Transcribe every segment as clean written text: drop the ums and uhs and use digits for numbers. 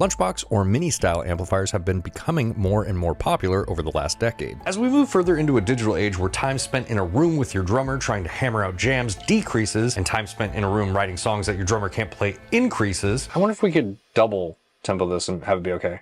Lunchbox or mini-style amplifiers have been becoming more and more popular over the last decade. As we move further into a digital age where time spent in a room with your drummer trying to hammer out jams decreases, and time spent in a room writing songs that your drummer can't play increases. I wonder if we could double tempo this and have it be okay.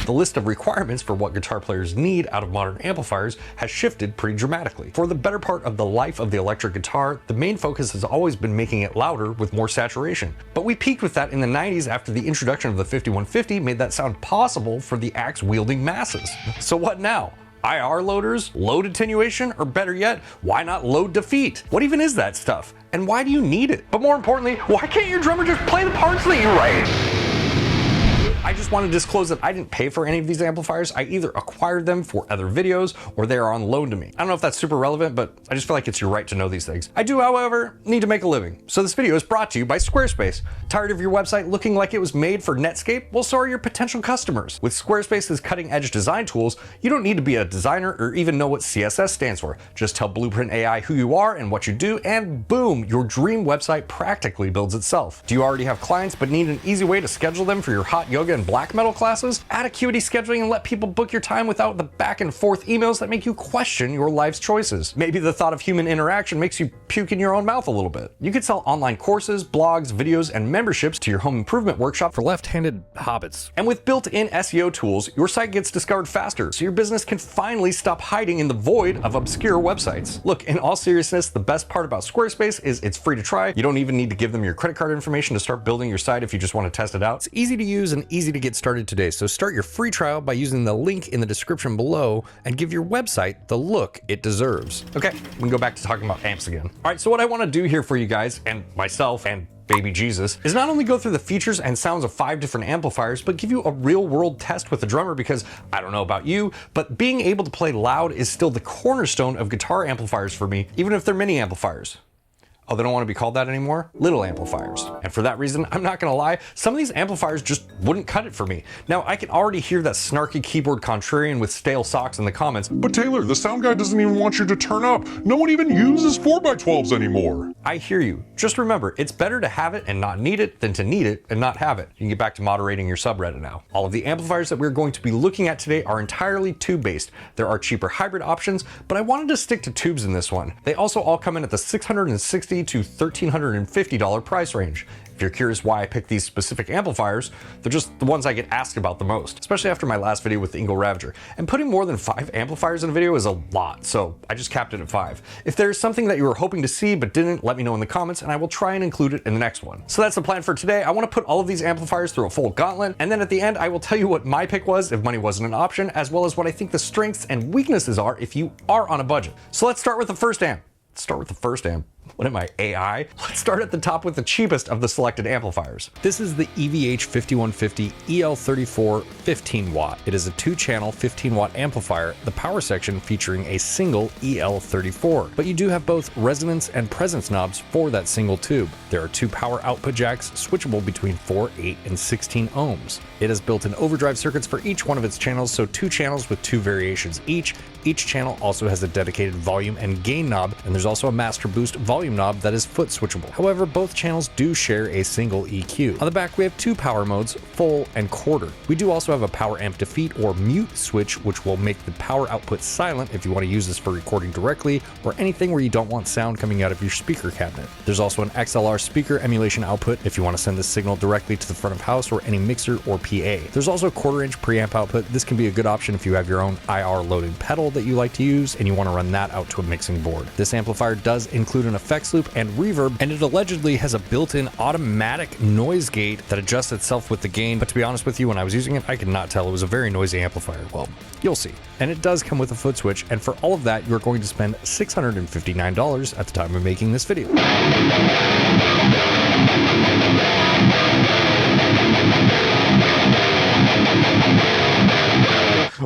The list of requirements for what guitar players need out of modern amplifiers has shifted pretty dramatically. For the better part of the life of the electric guitar, the main focus has always been making it louder with more saturation. But we peaked with that in the 90s after the introduction of the 5150 made that sound possible for the axe-wielding masses. So what now? IR loaders, load attenuation, or better yet, why not load defeat? What even is that stuff? And why do you need it? But more importantly, why can't your drummer just play the parts that you write? I just want to disclose that I didn't pay for any of these amplifiers. I either acquired them for other videos or they are on loan to me. I don't know if that's super relevant, but I just feel like it's your right to know these things. I do, however, need to make a living. So this video is brought to you by Squarespace. Tired of your website looking like it was made for Netscape? Well, so are your potential customers. With Squarespace's cutting-edge design tools, you don't need to be a designer or even know what CSS stands for. Just tell Blueprint AI who you are and what you do, and boom, your dream website practically builds itself. Do you already have clients but need an easy way to schedule them for your hot yoga and black metal classes? Add Acuity scheduling and let people book your time without the back and forth emails that make you question your life's choices. Maybe the thought of human interaction makes you puke in your own mouth a little bit. You could sell online courses, blogs, videos, and memberships to your home improvement workshop for left-handed hobbits. And with built-in SEO tools, your site gets discovered faster, so your business can finally stop hiding in the void of obscure websites. Look, in all seriousness, the best part about Squarespace is it's free to try. You don't even need to give them your credit card information to start building your site if you just want to test it out. It's easy to use and easy to get started today, so start your free trial by using the link in the description below and give your website the look it deserves. Okay, we can go back to talking about amps again. All right, so what I want to do here for you guys, and myself, and baby Jesus, is not only go through the features and sounds of 5 different amplifiers, but give you a real world test with a drummer, because I don't know about you, but being able to play loud is still the cornerstone of guitar amplifiers for me, even if they're mini amplifiers. Oh, they don't want to be called that anymore? Little amplifiers. And for that reason, I'm not gonna lie, some of these amplifiers just wouldn't cut it for me. Now, I can already hear that snarky keyboard contrarian with stale socks in the comments. But Taylor, the sound guy doesn't even want you to turn up. No one even uses 4x12s anymore. I hear you. Just remember, it's better to have it and not need it than to need it and not have it. You can get back to moderating your subreddit now. All of the amplifiers that we're going to be looking at today are entirely tube-based. There are cheaper hybrid options, but I wanted to stick to tubes in this one. They also all come in at the $660 to $1,350 price range. If you're curious why I picked these specific amplifiers, they're just the ones I get asked about the most, especially after my last video with the ENGL Ravager. And putting more than 5 amplifiers in a video is a lot, so I just capped it at 5. If there's something that you were hoping to see but didn't, let me know in the comments and I will try and include it in the next one. So that's the plan for today. I want to put all of these amplifiers through a full gauntlet, and then at the end I will tell you what my pick was if money wasn't an option, as well as what I think the strengths and weaknesses are if you are on a budget. So let's start with the first amp. What am I, AI? Let's start at the top with the cheapest of the selected amplifiers. This is the EVH5150 EL34 15 watt. It is a 2-channel 15 watt amplifier, the power section featuring a single EL34. But you do have both resonance and presence knobs for that single tube. There are 2 power output jacks switchable between 4, 8, and 16 ohms. It has built-in overdrive circuits for each one of its channels, so 2 channels with 2 variations each. Each channel also has a dedicated volume and gain knob, and there's also a master boost volume knob that is foot switchable. However, both channels do share a single EQ. On the back, we have 2 power modes, full and quarter. We do also have a power amp defeat or mute switch, which will make the power output silent if you want to use this for recording directly or anything where you don't want sound coming out of your speaker cabinet. There's also an XLR speaker emulation output if you want to send this signal directly to the front of house or any mixer or PA. There's also a 1/4 inch preamp output. This can be a good option if you have your own IR loading pedal that you like to use and you want to run that out to a mixing board. This amplifier does include an effects loop and reverb, and it allegedly has a built-in automatic noise gate that adjusts itself with the gain, but to be honest with you, when I was using it, I could not tell it was a very noisy amplifier. Well, you'll see. And it does come with a foot switch, and for all of that, you're going to spend $659 at the time of making this video.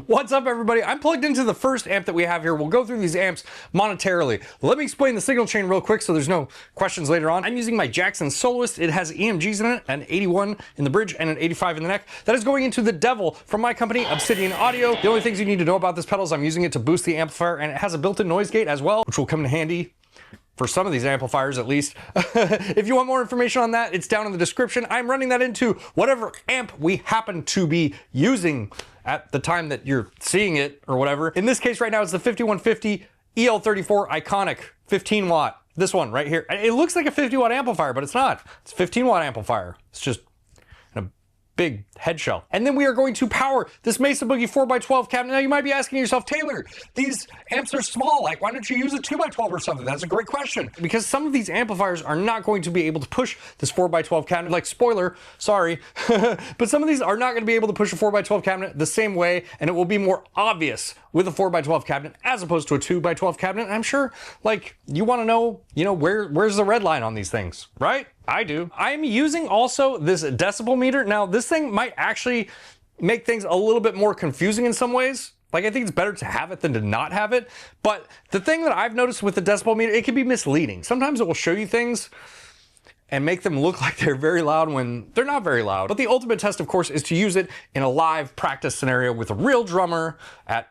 What's up, everybody? I'm plugged into the first amp that we have here. We'll go through these amps monetarily. Let me explain the signal chain real quick so there's no questions later on. I'm using my Jackson Soloist. It has EMGs in it, an 81 in the bridge and an 85 in the neck. That is going into the Devil from my company, Obsidian Audio. The only things you need to know about this pedal is I'm using it to boost the amplifier, and it has a built-in noise gate as well, which will come in handy for some of these amplifiers at least. If you want more information on that, it's down in the description. I'm running that into whatever amp we happen to be using at the time that you're seeing it or whatever. In this case right now, it's the 5150 EL34 Iconic 15 watt. This one right here. It looks like a 50 watt amplifier, but it's not. It's a 15 watt amplifier. It's just a big head shell. And then we are going to power this 𝗦ci𝗰𝗶𝗹 4x12 cabinet. Now you might be asking yourself, Taylor, these amps are small. Like, why don't you use a 2x12 or something? That's a great question. Because some of these amplifiers are not going to be able to push this 4x12 cabinet. Like, spoiler, sorry. But some of these are not going to be able to push a 4x12 cabinet the same way, and it will be more obvious with a 4x12 cabinet as opposed to a 2x12 cabinet. And I'm sure, like, you want to know, where's the red line on these things, right? I do. I'm using also this decibel meter. Now, this thing might actually make things a little bit more confusing in some ways. Like, I think it's better to have it than to not have it. But the thing that I've noticed with the decibel meter, it can be misleading. Sometimes it will show you things and make them look like they're very loud when they're not very loud. But the ultimate test, of course, is to use it in a live practice scenario with a real drummer at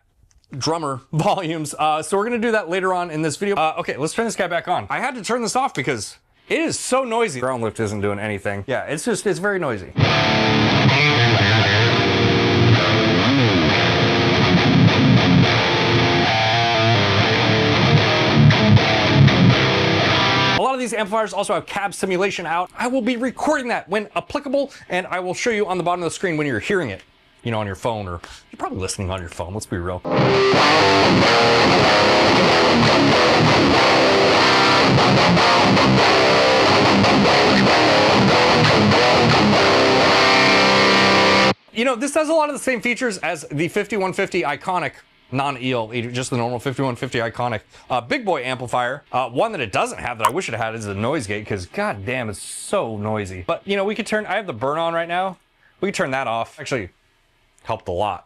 drummer volumes. So we're gonna do that later on in this video. Okay, let's turn this guy back on. I had to turn this off because it is so noisy. Ground lift isn't doing anything. Yeah, it's very noisy. A lot of these amplifiers also have cab simulation out. I will be recording that when applicable, and I will show you on the bottom of the screen when you're hearing it, on your phone, or you're probably listening on your phone, let's be real. A this has a lot of the same features as the 5150 Iconic non-EL, just the normal 5150 Iconic big boy amplifier. One that it doesn't have that I wish it had is the noise gate, because god damn, it's so noisy. But we could turn, I have the burn on right now. We could turn that off. Actually, helped a lot.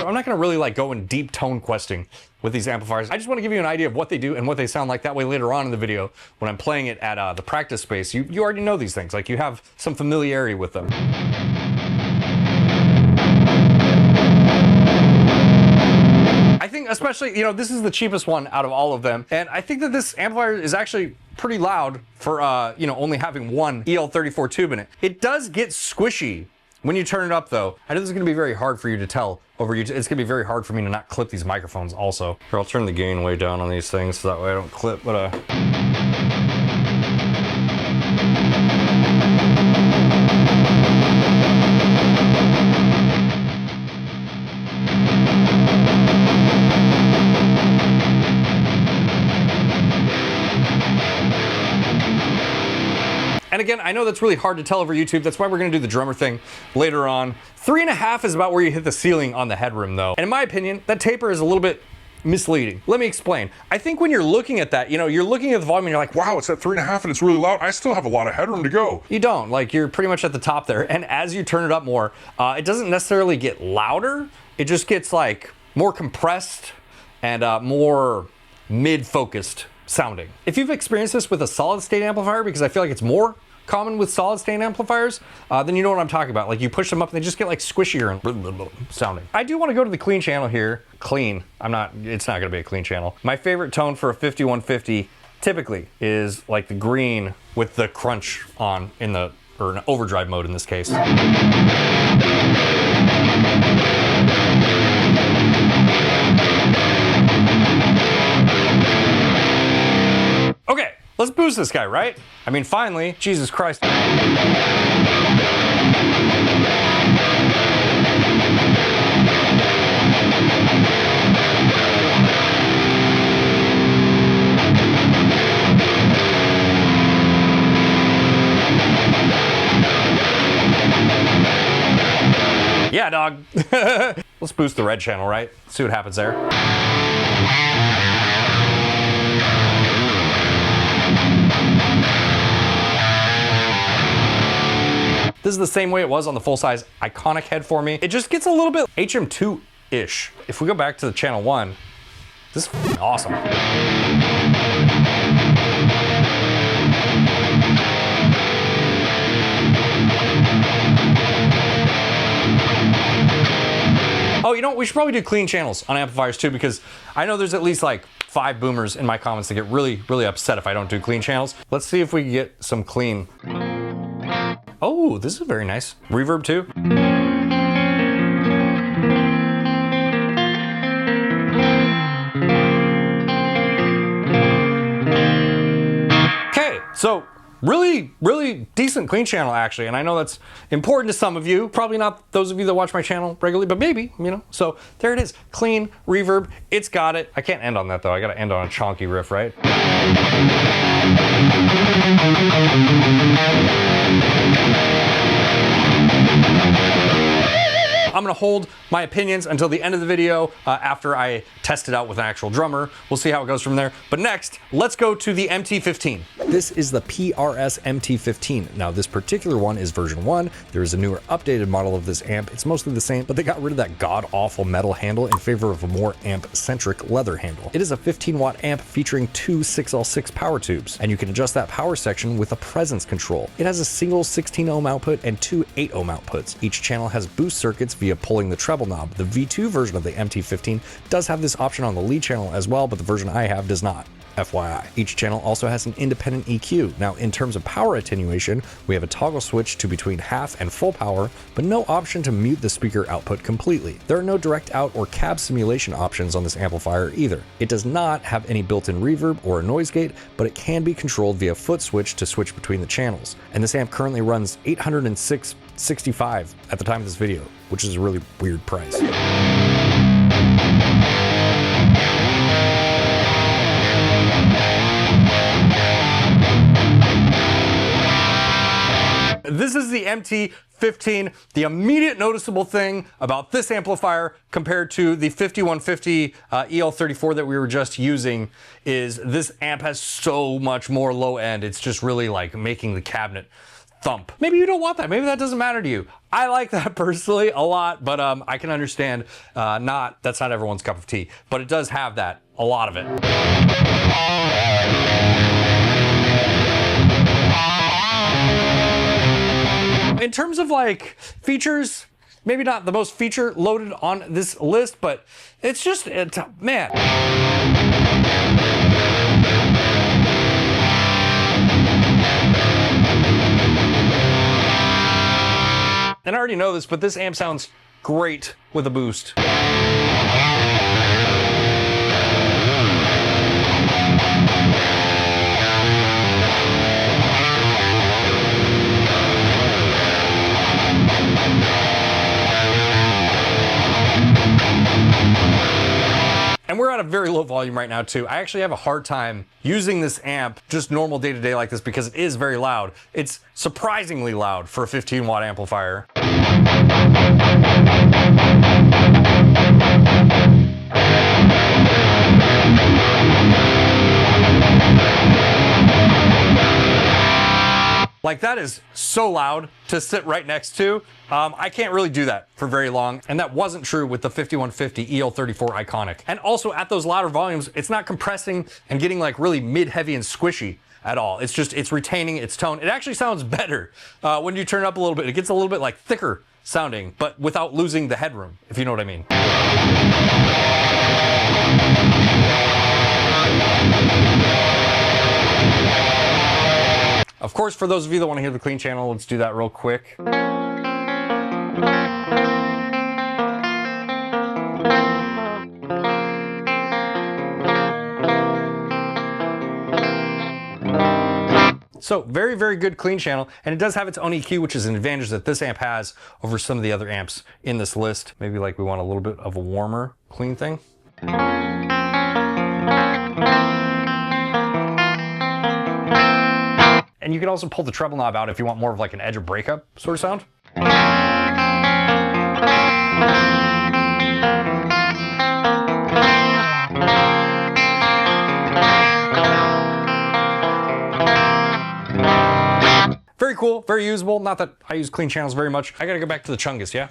I'm not gonna really go in deep tone questing with these amplifiers. I just wanna give you an idea of what they do and what they sound like. That way later on in the video, when I'm playing it at the practice space, you already know these things. Like, you have some familiarity with them. I think especially, this is the cheapest one out of all of them. And I think that this amplifier is actually pretty loud for, only having one EL34 tube in it. It does get squishy when you turn it up though. I know this is gonna be very hard for you to tell over YouTube. It's gonna be very hard for me to not clip these microphones also. Here, I'll turn the gain way down on these things so that way I don't clip, but and again, I know that's really hard to tell over YouTube. That's why we're gonna do the drummer thing later on. 3.5 is about where you hit the ceiling on the headroom though. And in my opinion, that taper is a little bit misleading. Let me explain. I think when you're looking at that, you're looking at the volume and you're like, Wow, it's at 3.5 and it's really loud. I still have a lot of headroom to go. you don't. Like, you're pretty much at the top there. And as you turn it up more, it doesn't necessarily get louder. It just gets more compressed and more mid-focused sounding. If you've experienced this with a solid state amplifier, because I feel like it's more common with solid state amplifiers, then you know what I'm talking about. Like, you push them up and they just get squishier and sounding. I do want to go to the clean channel here. Clean. It's not gonna be a clean channel. My favorite tone for a 5150 typically is like the green with the crunch on or an overdrive mode in this case. Okay, let's boost this guy, right? I mean, finally, Jesus Christ. Yeah, dog. Let's boost the red channel, right? See what happens there. This is the same way it was on the full-size Iconic head for me. It just gets a little bit HM2-ish. If we go back to the channel 1, this is f***ing awesome. Oh, you know know, we should probably do clean channels on amplifiers too, because I know there's at least like 5 boomers in my comments that get really, really upset if I don't do clean channels. Let's see if we can get some clean. Oh, this is very nice. Reverb too. Okay, so really, really decent clean channel actually, and I know that's important to some of you, probably not those of you that watch my channel regularly, but maybe, you know. So there it is, clean, reverb, it's got it. I can't end on that though, I gotta end on a chonky riff, right? I'm gonna hold my opinions until the end of the video after I test it out with an actual drummer. We'll see how it goes from there. But next, let's go to the MT15. This is the PRS MT15. Now this particular one is version 1. There is a newer updated model of this amp. It's mostly the same, but they got rid of that god-awful metal handle in favor of a more amp-centric leather handle. It is a 15-watt amp featuring 2 6L6 power tubes, and you can adjust that power section with a presence control. It has a single 16 ohm output and 2 8 ohm outputs. Each channel has boost circuits via pulling the treble knob. The V2 version of the MT15 does have this option on the lead channel as well, but the version I have does not. FYI. Each channel also has an independent EQ. Now, in terms of power attenuation, we have a toggle switch to between half and full power, but no option to mute the speaker output completely. There are no direct out or cab simulation options on this amplifier either. It does not have any built-in reverb or a noise gate, but it can be controlled via foot switch to switch between the channels. And this amp currently runs $806.65 at the time of this video, which is a really weird price. This is the MT15. The immediate noticeable thing about this amplifier compared to the 5150 EL34 that we were just using is this amp has so much more low end. It's just really like making the cabinet thump. Maybe you don't want that. Maybe that doesn't matter to you. I like that personally a lot, but I can understand that's not everyone's cup of tea, but it does have that, a lot of it. In terms of like features, maybe not the most feature loaded on this list, but it's just, man. And I already know this, but this amp sounds great with a boost. And we're at a very low volume right now too. I actually have a hard time using this amp just normal day-to-day like this because it is very loud. It's surprisingly loud for a 15-watt amplifier. Like that is so loud to sit right next to. I can't really do that for very long. And that wasn't true with the 5150 EL34 Iconic. And also at those louder volumes, it's not compressing and getting like really mid-heavy and squishy at all. It's just, it's retaining its tone. It actually sounds better when you turn it up a little bit. It gets a little bit like thicker sounding, but without losing the headroom, if you know what I mean. Of course, for those of you that want to hear the clean channel, let's do that real quick. So very, very good clean channel, and it does have its own EQ, which is an advantage that this amp has over some of the other amps in this list. Maybe like we want a little bit of a warmer clean thing. And you can also pull the treble knob out if you want more of like an edge of breakup sort of sound. Very cool, very usable. Not that I use clean channels very much. I gotta go back to the Chungus, yeah?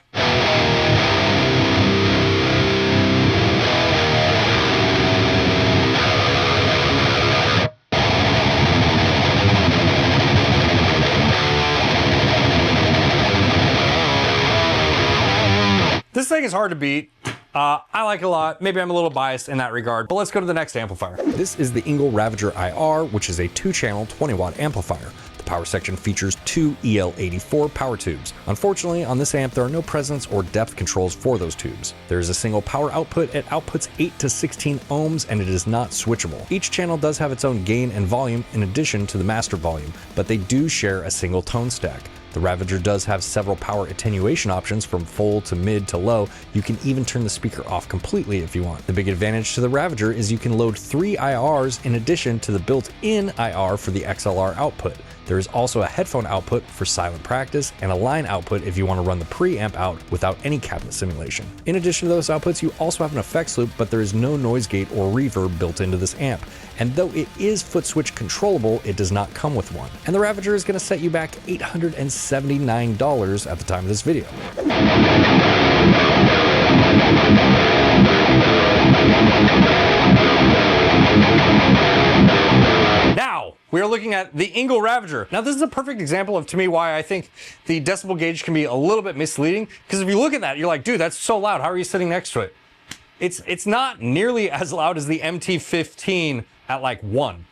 This thing is hard to beat. I like it a lot. Maybe I'm a little biased in that regard, but let's go to the next amplifier. This is the ENGL Ravager IR, which is a 2-channel 20-watt amplifier. The power section features 2 EL34 power tubes. Unfortunately, on this amp, there are no presence or depth controls for those tubes. There is a single power output. It outputs 8 to 16 ohms, and it is not switchable. Each channel does have its own gain and volume in addition to the master volume, but they do share a single tone stack. The Ravager does have several power attenuation options from full to mid to low. You can even turn the speaker off completely if you want. The big advantage to the Ravager is you can load 3 IRs in addition to the built-in IR for the XLR output. There is also a headphone output for silent practice and a line output if you want to run the preamp out without any cabinet simulation. In addition to those outputs, you also have an effects loop, but there is no noise gate or reverb built into this amp. And though it is foot switch controllable, it does not come with one. And the Ravager is going to set you back $879 at the time of this video. Now, we are looking at the ENGL Ravager. Now, this is a perfect example of, to me, why I think the decibel gauge can be a little bit misleading. Because if you look at that, you're like, dude, that's so loud. How are you sitting next to it? It's not nearly as loud as the MT15 at like 1.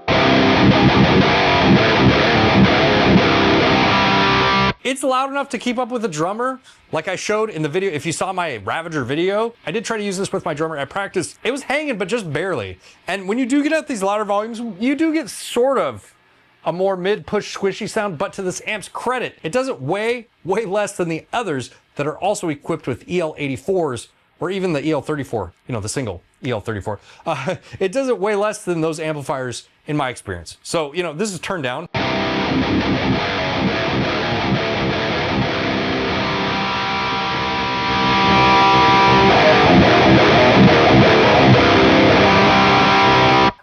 It's loud enough to keep up with the drummer, like I showed in the video. If you saw my Ravager video, I did try to use this with my drummer at practice. It was hanging, but just barely. And when you do get at these louder volumes, you do get sort of a more mid-push squishy sound, but to this amp's credit, it does it way less than the others that are also equipped with EL34s, or even the EL34, you know, the single EL34. It does it way less than those amplifiers in my experience. So, you know, this is turned down.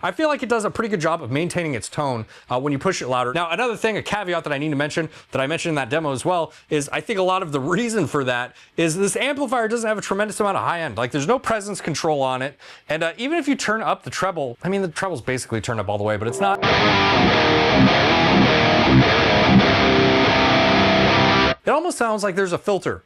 I feel like it does a pretty good job of maintaining its tone when you push it louder. Now, another thing, a caveat that I need to mention, that I mentioned in that demo as well, is I think a lot of the reason for that is this amplifier doesn't have a tremendous amount of high end. Like, there's no presence control on it. And even if you turn up the treble, I mean, the treble's basically turned up all the way, but it's not. It almost sounds like there's a filter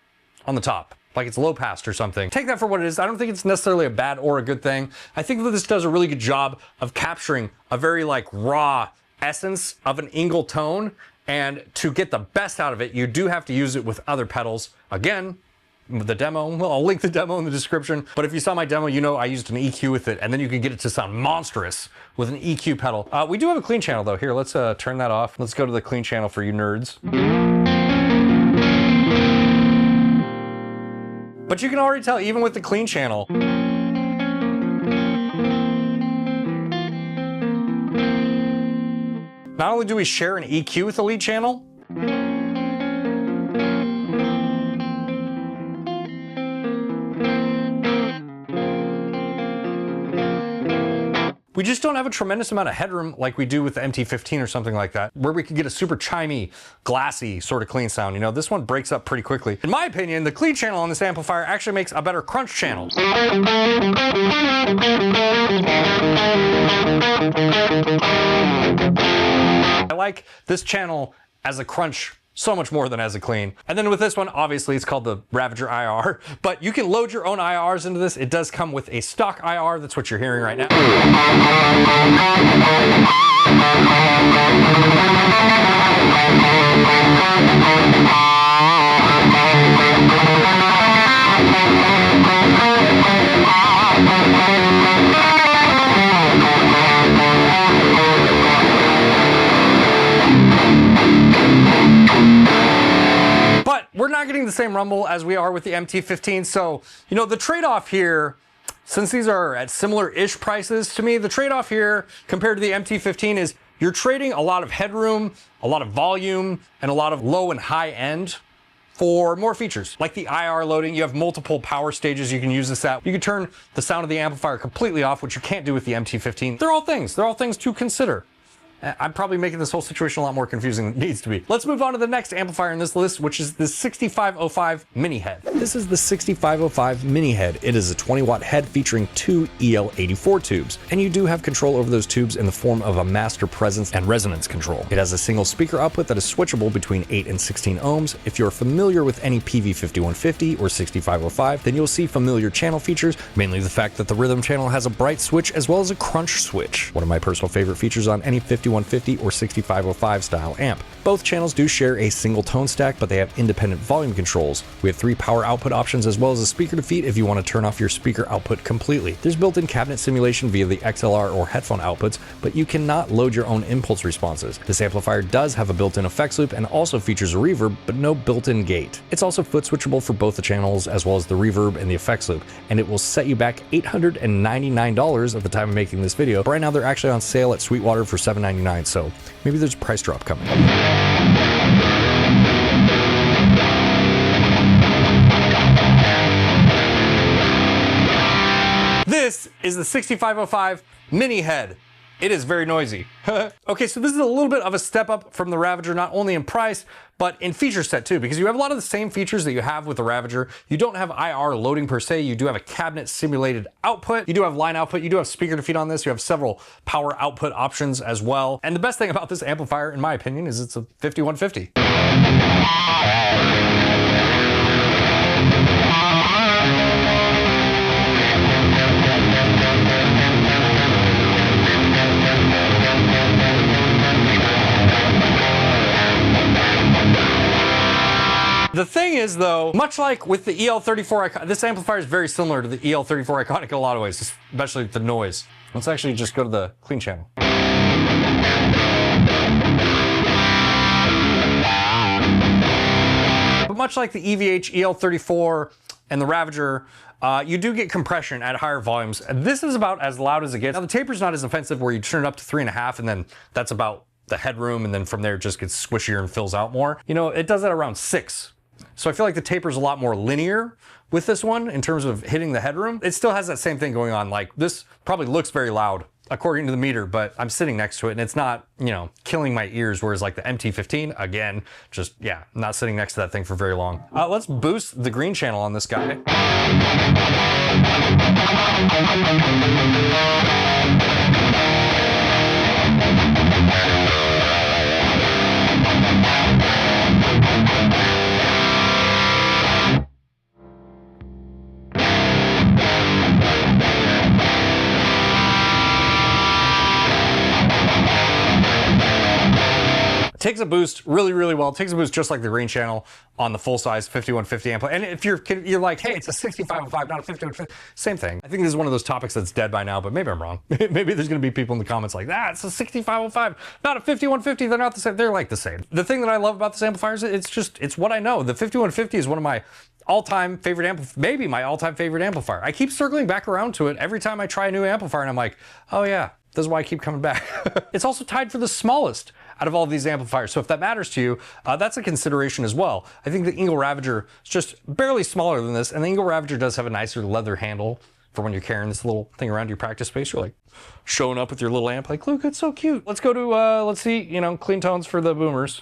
on the top, like it's low passed or something. Take that for what it is. I don't think it's necessarily a bad or a good thing. I think that this does a really good job of capturing a very like raw essence of an ENGL tone. And to get the best out of it, you do have to use it with other pedals. Again, the demo, well, I'll link the demo in the description. But if you saw my demo, you know I used an EQ with it, and then you can get it to sound monstrous with an EQ pedal. We do have a clean channel though. Here, let's turn that off. Let's go to the clean channel for you nerds. But you can already tell, even with the clean channel, not only do we share an EQ with the lead channel, we just don't have a tremendous amount of headroom like we do with the MT15 or something like that, where we could get a super chimey, glassy sort of clean sound. You know, this one breaks up pretty quickly. In my opinion, the clean channel on this amplifier actually makes a better crunch channel. I like this channel as a crunch so much more than as a clean. And then with this one, obviously it's called the Ravager IR, but you can load your own IRs into this. It does come with a stock IR. That's what you're hearing right now. We're not getting the same rumble as we are with the MT15. So, you know, the trade-off here, since these are at similar-ish prices to me, the trade-off here compared to the MT15 is you're trading a lot of headroom, a lot of volume, and a lot of low and high end for more features. Like the IR loading, you have multiple power stages you can use this at. You can turn the sound of the amplifier completely off, which you can't do with the MT15. They're all things to consider. I'm probably making this whole situation a lot more confusing than it needs to be. Let's move on to the next amplifier in this list, which is the 6505 mini head. This is the 6505 mini head. It is a 20-watt head featuring two EL34 tubes, and you do have control over those tubes in the form of a master presence and resonance control. It has a single speaker output that is switchable between 8 and 16 ohms. If you're familiar with any PV5150 or 6505, then you'll see familiar channel features, mainly the fact that the rhythm channel has a bright switch as well as a crunch switch, one of my personal favorite features on any 5150 or 6505 style amp. Both channels do share a single tone stack, but they have independent volume controls. We have 3 power output options as well as a speaker defeat if you want to turn off your speaker output completely. There's built-in cabinet simulation via the XLR or headphone outputs, but you cannot load your own impulse responses. This amplifier does have a built-in effects loop and also features a reverb, but no built-in gate. It's also foot switchable for both the channels as well as the reverb and the effects loop, and it will set you back $899 at the time of making this video. But right now they're actually on sale at Sweetwater for $799, so maybe there's a price drop coming. This is the 6505 mini head. It is very noisy. Okay, so this is a little bit of a step up from the Ravager, not only in price, but in feature set too, because you have a lot of the same features that you have with the Ravager. You don't have IR loading per se, you do have a cabinet simulated output, you do have line output, you do have speaker defeat on this, you have several power output options as well. And the best thing about this amplifier, in my opinion, is it's a 5150. The thing is though, much like with the EL34, this amplifier is very similar to the EL34 Iconic in a lot of ways, especially the noise. Let's actually just go to the clean channel. But much like the EVH EL34 and the Ravager, you do get compression at higher volumes. And this is about as loud as it gets. Now the taper's not as offensive where you turn it up to 3.5 and then that's about the headroom, and then from there it just gets squishier and fills out more. You know, it does that around 6. So I feel like the taper's a lot more linear with this one in terms of hitting the headroom. It still has that same thing going on. Like this probably looks very loud according to the meter, but I'm sitting next to it and it's not, you know, killing my ears. Whereas like the MT15, again, just, yeah, not sitting next to that thing for very long. Let's boost the green channel on this guy. Takes a boost really, really well. It takes a boost just like the green channel on the full-size 5150 amp. And if you're like, hey, it's a 6505, not a 5150, same thing. I think this is one of those topics that's dead by now, but maybe I'm wrong. Maybe there's gonna be people in the comments like, it's a 6505, not a 5150, they're not the same. They're like the same. The thing that I love about this amplifier is it's what I know. The 5150 is one of my all-time favorite amplifier, maybe my all-time favorite amplifier. I keep circling back around to it every time I try a new amplifier and I'm like, oh yeah, this is why I keep coming back. It's also tied for the smallest out of all of these amplifiers. So if that matters to you, that's a consideration as well. I think the ENGL Ravager is just barely smaller than this, and the ENGL Ravager does have a nicer leather handle for when you're carrying this little thing around your practice space. You're like showing up with your little amp, like, look, it's so cute. Let's go to, let's see, you know, clean tones for the boomers.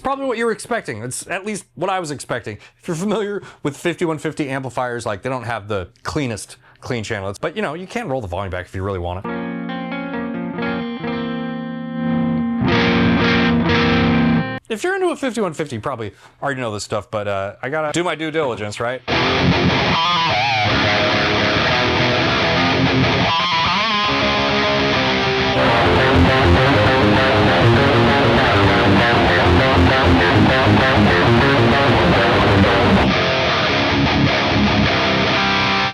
Probably what you were expecting. It's at least what I was expecting. If you're familiar with 5150 amplifiers, like they don't have the cleanest clean channel, but you know, you can roll the volume back if you really want it. If you're into a 5150, you probably already know this stuff, but I gotta do my due diligence, right?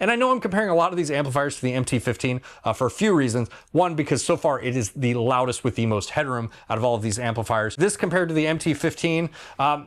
And I know I'm comparing a lot of these amplifiers to the MT15 for a few reasons. One, because so far it is the loudest with the most headroom out of all of these amplifiers. This compared to the MT15,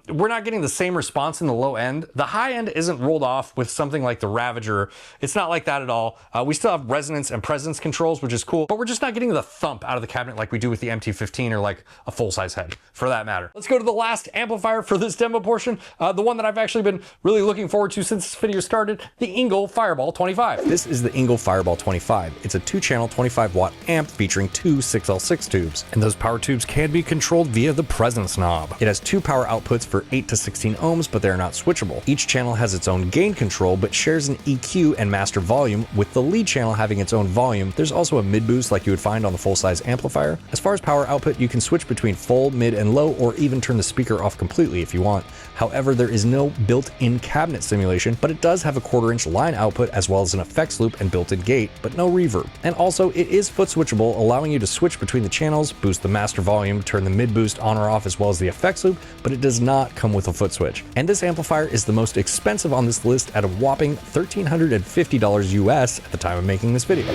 we're not getting the same response in the low end. The high end isn't rolled off with something like the Ravager. It's not like that at all. We still have resonance and presence controls, which is cool, but we're just not getting the thump out of the cabinet like we do with the MT15 or like a full-size head, for that matter. Let's go to the last amplifier for this demo portion, the one that I've actually been really looking forward to since this video started, the ENGL Fireball 25. This is the ENGL Fireball 25. It's a 2-channel 25-watt amp featuring 2 6L6 tubes, and those power tubes can be controlled via the presence knob. It has 2 power outputs for 8 to 16 ohms, but they're not switchable. Each channel has its own gain control, but shares an EQ and master volume, with the lead channel having its own volume. There's also a mid boost like you would find on the full-size amplifier. As far as power output, you can switch between full, mid, and low, or even turn the speaker off completely if you want. However, there is no built-in cabinet simulation, but it does have a 1/4-inch line output as well as an effects loop and built-in gate, but no reverb. And also, it is foot switchable, allowing you to switch between the channels, boost the master volume, turn the mid boost on or off, as well as the effects loop, but it does not come with a foot switch. And this amplifier is the most expensive on this list at a whopping $1,350 US at the time of making this video.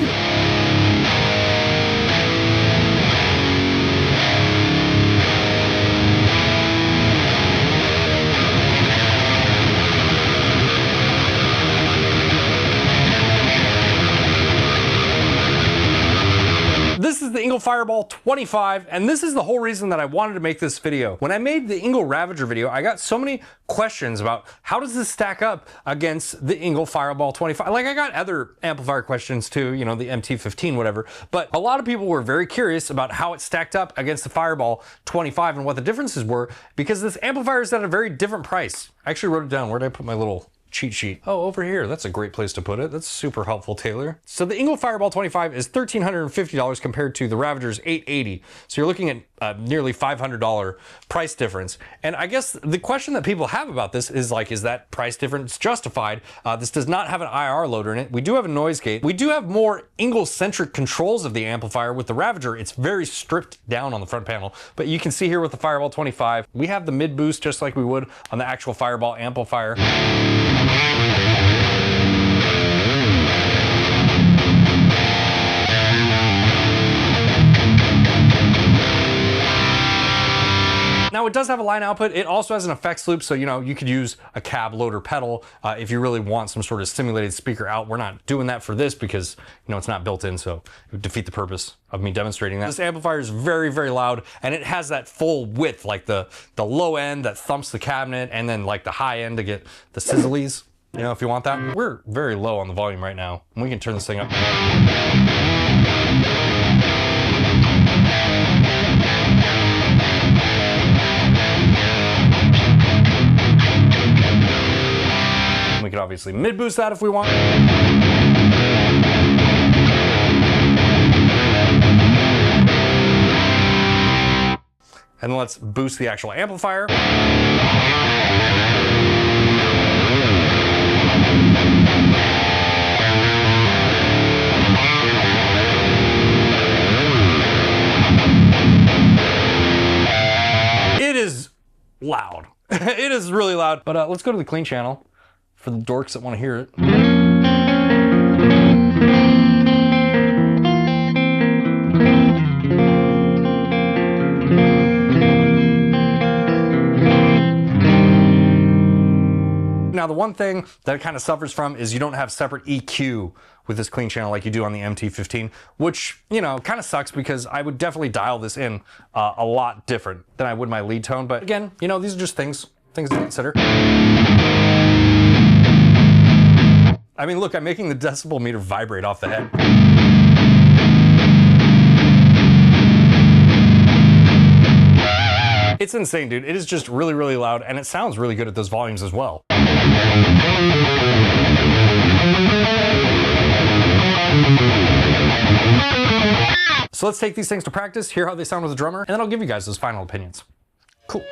This is the ENGL Fireball 25, and this is the whole reason that I wanted to make this video. When I made the ENGL Ravager video, I got so many questions about how does this stack up against the ENGL Fireball 25. Like, I got other amplifier questions too, you know, the MT15, whatever, but a lot of people were very curious about how it stacked up against the Fireball 25 and what the differences were, because this amplifier is at a very different price. I actually wrote it down. Where did I put my little cheat sheet? Oh, over here. That's a great place to put it. That's super helpful, Taylor. So the ENGL Fireball 25 is $1,350 compared to the Ravager's $880. So you're looking at nearly $500 price difference. And I guess the question that people have about this is like, is that price difference justified? This does not have an IR loader in it. We do have a noise gate. We do have more ENGL-centric controls of the amplifier. With the Ravager, it's very stripped down on the front panel. But you can see here with the Fireball 25, we have the mid boost just like we would on the actual Fireball amplifier. Now it does have a line output. It also has an effects loop, so you know you could use a cab loader pedal if you really want some sort of simulated speaker out. We're not doing that for this because you know it's not built in, so it would defeat the purpose of me demonstrating that. This amplifier is very, very loud, and it has that full width, like the low end that thumps the cabinet, and then like the high end to get the sizzlies. You know, if you want that. We're very low on the volume right now, and we can turn this thing up. We could obviously mid boost that if we want. And let's boost the actual amplifier. It is loud. It is really loud. But let's go to the clean channel for the dorks that want to hear it. Now, the one thing that it kind of suffers from is you don't have separate EQ with this clean channel like you do on the MT15, which, you know, kind of sucks because I would definitely dial this in a lot different than I would my lead tone. But again, you know, these are just things to consider. I mean, look, I'm making the decibel meter vibrate off the head. It's insane, dude. It is just really, really loud, and it sounds really good at those volumes as well. So let's take these things to practice, hear how they sound with a drummer, and then I'll give you guys those final opinions. Cool.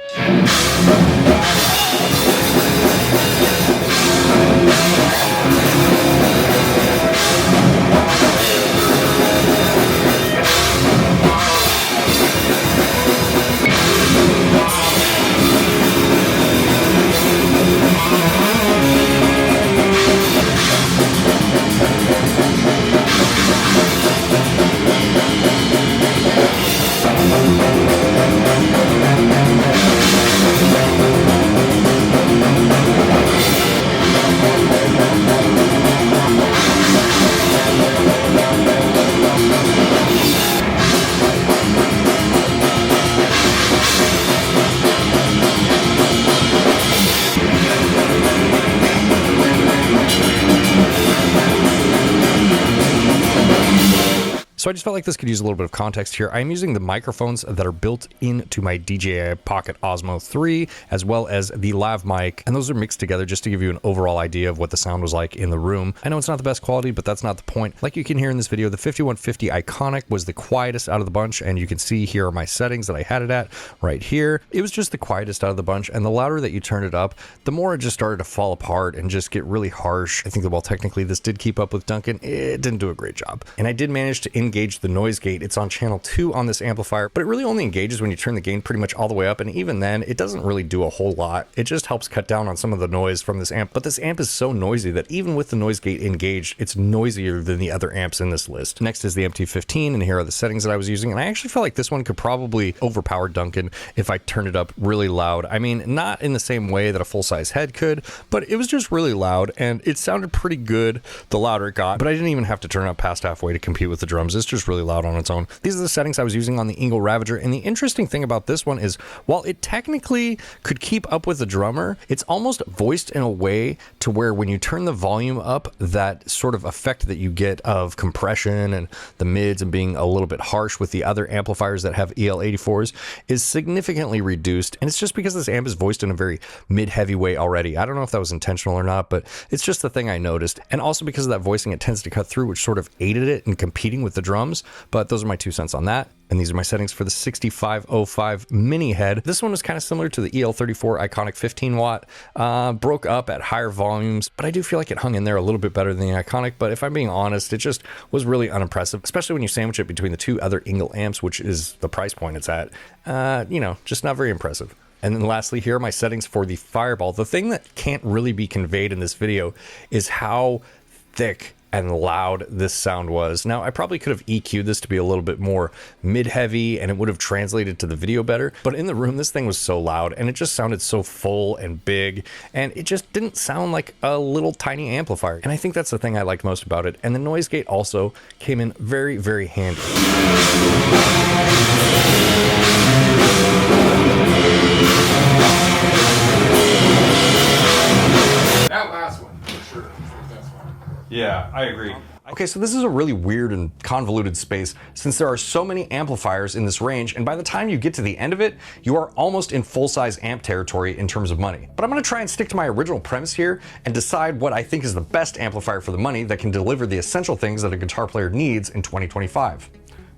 So I just felt like this could use a little bit of context here. I'm using the microphones that are built into my DJI Pocket Osmo 3, as well as the lav mic, and those are mixed together just to give you an overall idea of what the sound was like in the room. I know it's not the best quality, but that's not the point. Like you can hear in this video, the 5150 Iconic was the quietest out of the bunch, and you can see here are my settings that I had it at right here. It was just the quietest out of the bunch, and the louder that you turn it up, the more it just started to fall apart and just get really harsh. I think that while technically this did keep up with Duncan, it didn't do a great job. And I did manage to engage the noise gate. It's on channel 2 on this amplifier, but it really only engages when you turn the gain pretty much all the way up, and even then, it doesn't really do a whole lot. It just helps cut down on some of the noise from this amp, but this amp is so noisy that even with the noise gate engaged, it's noisier than the other amps in this list. Next is the MT15, and here are the settings that I was using, and I actually feel like this one could probably overpower Duncan if I turned it up really loud. I mean, not in the same way that a full-size head could, but it was just really loud, and it sounded pretty good the louder it got, but I didn't even have to turn it up past halfway to compete with the drums. It's just really loud on its own. These are the settings I was using on the ENGL Ravager, and the interesting thing about this one is, while it technically could keep up with the drummer, it's almost voiced in a way to where when you turn the volume up, that sort of effect that you get of compression and the mids and being a little bit harsh with the other amplifiers that have EL34s is significantly reduced, and it's just because this amp is voiced in a very mid-heavy way already. I don't know if that was intentional or not, but it's just the thing I noticed, and also because of that voicing, it tends to cut through, which sort of aided it in competing with the drums. But those are my 2 cents on that. And these are my settings for the 6505 mini head. This one was kind of similar to the EL34 Iconic 15 watt, broke up at higher volumes, but I do feel like it hung in there a little bit better than the Iconic. But if I'm being honest, it just was really unimpressive, especially when you sandwich it between the 2 other ENGL amps, which is the price point it's at. You know, just not very impressive. And then lastly, here are my settings for the Fireball. The thing that can't really be conveyed in this video is how thick and loud this sound was. Now, I probably could have EQ'd this to be a little bit more mid-heavy, and it would have translated to the video better, but in the room, this thing was so loud, and it just sounded so full and big, and it just didn't sound like a little tiny amplifier, and I think that's the thing I liked most about it. And the noise gate also came in very, very handy. That last one, for sure. That's fine. Yeah, I agree. Okay, so this is a really weird and convoluted space since there are so many amplifiers in this range, and by the time you get to the end of it, you are almost in full-size amp territory in terms of money. But I'm gonna try and stick to my original premise here and decide what I think is the best amplifier for the money that can deliver the essential things that a guitar player needs in 2025.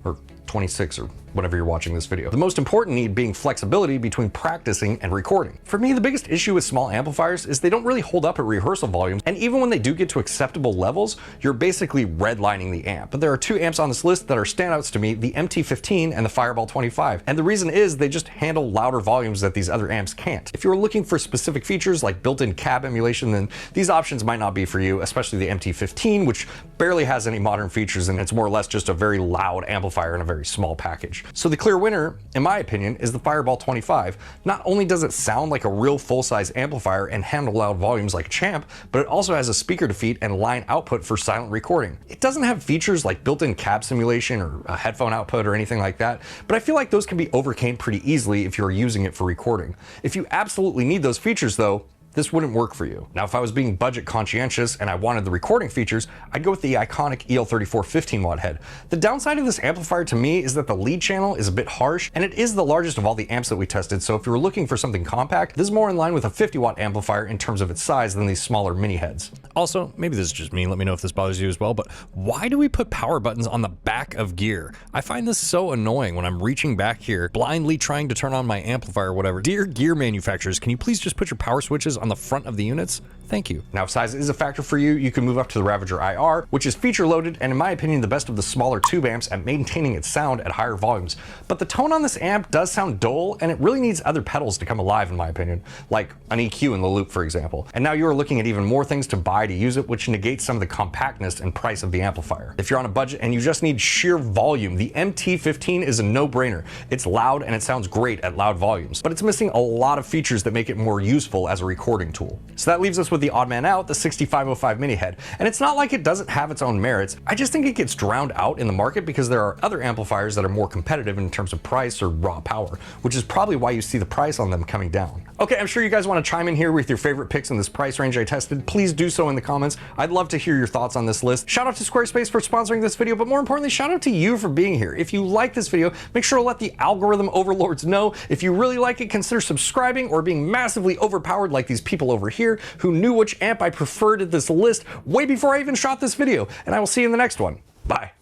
Or 26, or whenever you're watching this video. The most important need being flexibility between practicing and recording. For me, the biggest issue with small amplifiers is they don't really hold up at rehearsal volumes, and even when they do get to acceptable levels, you're basically redlining the amp. But there are 2 amps on this list that are standouts to me, the MT15 and the Fireball 25. And the reason is they just handle louder volumes that these other amps can't. If you're looking for specific features like built-in cab emulation, then these options might not be for you, especially the MT15, which barely has any modern features, and it's more or less just a very loud amplifier in a very small package. So the clear winner, in my opinion, is the Fireball 25. Not only does it sound like a real full-size amplifier and handle loud volumes like a champ, but it also has a speaker defeat and line output for silent recording. It doesn't have features like built-in cab simulation or a headphone output or anything like that, but I feel like those can be overcame pretty easily if you're using it for recording. If you absolutely need those features though, this wouldn't work for you. Now, if I was being budget conscientious and I wanted the recording features, I'd go with the Iconic EL34 15 watt head. The downside of this amplifier to me is that the lead channel is a bit harsh, and it is the largest of all the amps that we tested, so if you were looking for something compact, this is more in line with a 50 watt amplifier in terms of its size than these smaller mini heads. Also, maybe this is just me, let me know if this bothers you as well, but why do we put power buttons on the back of gear? I find this so annoying when I'm reaching back here, blindly trying to turn on my amplifier or whatever. Dear gear manufacturers, can you please just put your power switches on the front of the units? Thank you. Now, if size is a factor for you, you can move up to the Ravager IR, which is feature loaded and in my opinion the best of the smaller tube amps at maintaining its sound at higher volumes. But the tone on this amp does sound dull, and it really needs other pedals to come alive in my opinion, like an EQ in the loop for example. And now you are looking at even more things to buy to use it, which negates some of the compactness and price of the amplifier. If you're on a budget and you just need sheer volume, the MT15 is a no-brainer. It's loud and it sounds great at loud volumes, but it's missing a lot of features that make it more useful as a recording tool. So that leaves us with the odd man out, the 6505 mini head. And it's not like it doesn't have its own merits, I just think it gets drowned out in the market because there are other amplifiers that are more competitive in terms of price or raw power, which is probably why you see the price on them coming down. Okay, I'm sure you guys want to chime in here with your favorite picks in this price range I tested. Please do so in the comments. I'd love to hear your thoughts on this list. Shout out to Squarespace for sponsoring this video, but more importantly, shout out to you for being here. If you like this video, make sure to let the algorithm overlords know. If you really like it, consider subscribing or being massively overpowered like these people over here who knew which amp I preferred at this list way before I even shot this video. And I will see you in the next one. Bye.